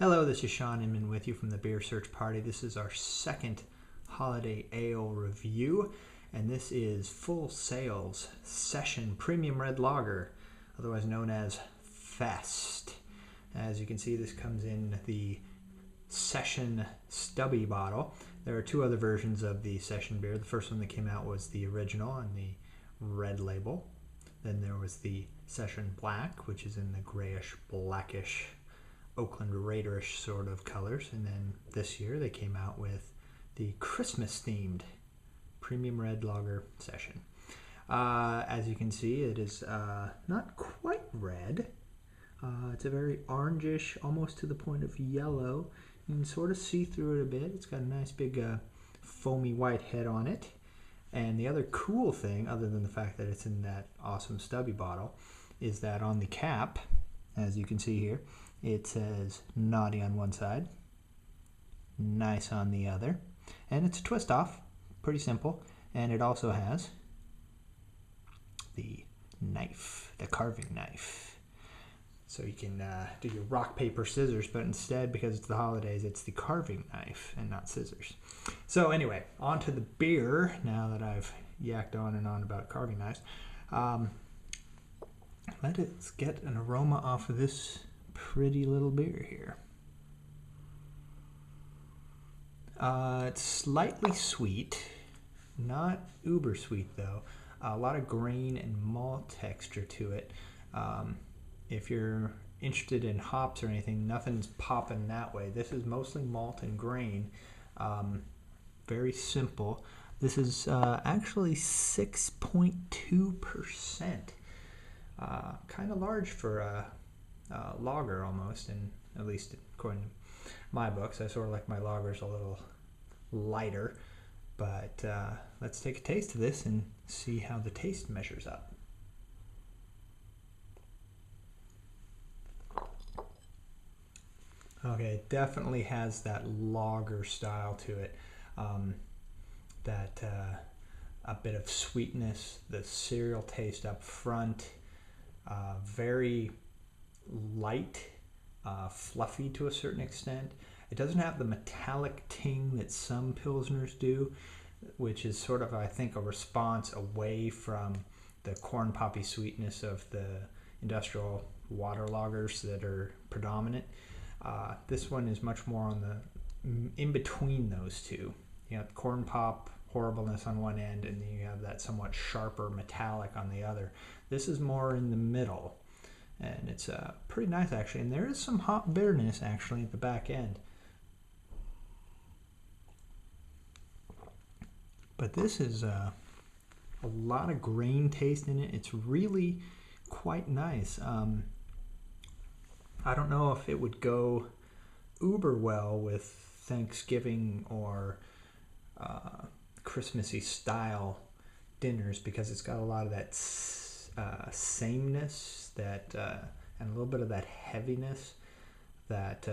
Hello, this is Sean Inman with you from the Beer Search Party. This is our second holiday ale review, and this is Full Sail's Session Premium Red Lager, otherwise known as Fest. As you can see, this comes in the Session Stubby bottle. There are two other versions of the Session beer. The first one that came out was the original on the red label. Then there was the Session Black, which is in the grayish, blackish, Oakland Raiderish sort of colors. And then this year they came out with the Christmas themed Premium Red Lager Session. As you can see, it is not quite red. It's a very orangish, almost to the point of yellow. You can sort of see through it a bit. It's got a nice big foamy white head on it. And the other cool thing, other than the fact that it's in that awesome stubby bottle, is that on the cap, as you can see here, it says naughty on one side, nice on the other, and it's a twist off, pretty simple. And it also has the knife, the carving knife. So you can do your rock, paper, scissors, but instead, because it's the holidays, it's the carving knife and not scissors. So anyway, on to the beer, now that I've yacked on and on about carving knives. Let's get an aroma off of this pretty little beer here. It's slightly sweet, not uber sweet though. A lot of grain and malt texture to it. If you're interested in hops or anything, nothing's popping that way. This is mostly malt and grain. Very simple. This is actually 6.2%. Kind of large for a lager almost, and at least according to my books. I sort of like my lagers a little lighter, but let's take a taste of this and see how the taste measures up. Okay, it definitely has that lager style to it. A bit of sweetness, the cereal taste up front, very light, fluffy to a certain extent. It doesn't have the metallic ting that some Pilsners do, which is sort of, I think, a response away from the corn poppy sweetness of the industrial water lagers that are predominant. This one is much more on the in between those two. You have corn pop horribleness on one end, and then you have that somewhat sharper metallic on the other. This is more in the middle, and it's pretty nice actually. And there is some hop bitterness actually at the back end. But this is a lot of grain taste in it. It's really quite nice. I don't know if it would go uber well with Thanksgiving or Christmassy style dinners, because it's got a lot of that sameness, that and a little bit of that heaviness that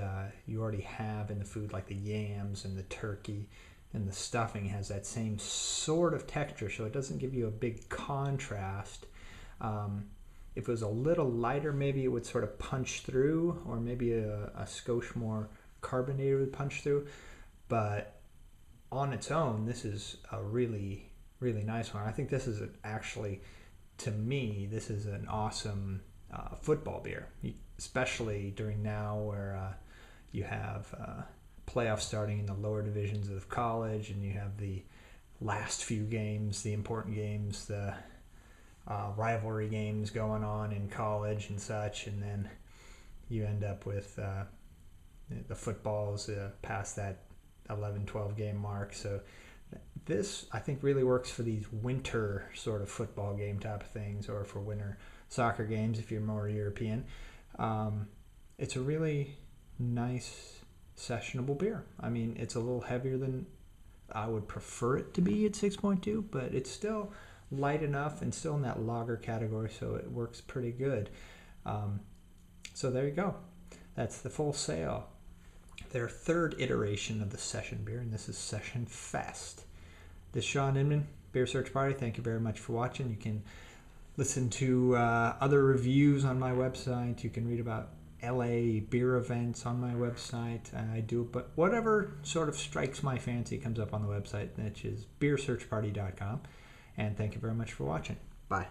you already have in the food, like the yams and the turkey, and the stuffing has that same sort of texture, so it doesn't give you a big contrast. If it was a little lighter, maybe it would sort of punch through, or maybe a skosh more carbonated would punch through. But on its own, this is a really, really nice one. I think this is actually, to me, this is an awesome football beer, especially during now where you have playoffs starting in the lower divisions of college, and you have the last few games, the important games, the rivalry games going on in college and such, and then you end up with the footballs past that 11-12 game mark. So this, I think, really works for these winter sort of football game type of things, or for winter soccer games if you're more European. It's a really nice sessionable beer. I mean, it's a little heavier than I would prefer it to be at 6.2, but it's still light enough and still in that lager category, so it works pretty good. So there you go. That's the Full Sail, their third iteration of the Session beer, and this is Session Fest. This is Sean Inman, Beer Search Party. Thank you very much for watching. You can listen to other reviews on my website. You can read about LA beer events on my website. I do, but whatever sort of strikes my fancy comes up on the website, which is beersearchparty.com. And thank you very much for watching. Bye.